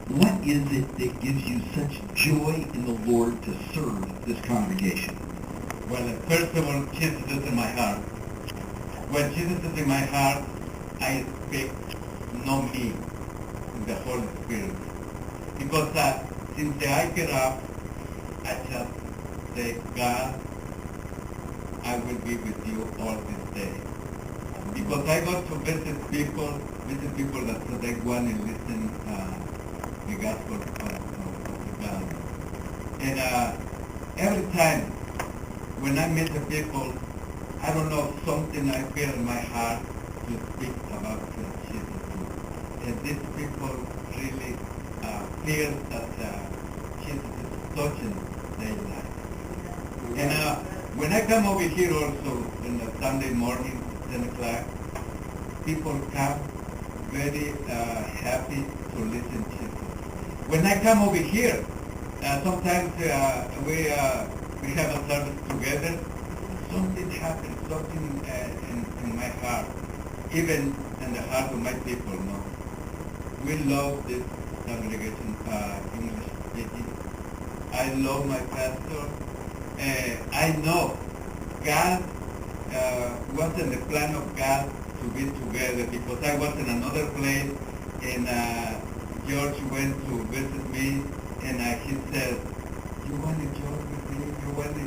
what is it that gives you such joy in the Lord to serve this congregation? Well, first of all, Jesus is in my heart. When Jesus is in my heart, I speak no me in the Holy Spirit. Because since I get up, I just say, God, I will be with you all this day. Because I go to visit people that they want to listen the gospel of God. And every time when I meet the people, I don't know, something I feel in my heart to speak about Jesus. And these people really feel that Jesus is touching their life. And when I come over here also in the Sunday morning, 10 o'clock, people come very happy to listen to Jesus. When I come over here, sometimes we have a service together. Something happens, something in my heart, even in the heart of my people. No, we love this congregation, English speaking. I love my pastor. I know God was in the plan of God to be together, because I was in another place and George went to visit me, and he said, "You want to join with me? You want to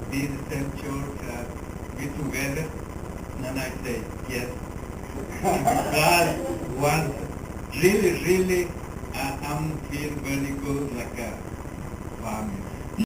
be in the same church, be together?" And I say, "Yes." God wants, really, I'm feel very good, like a family.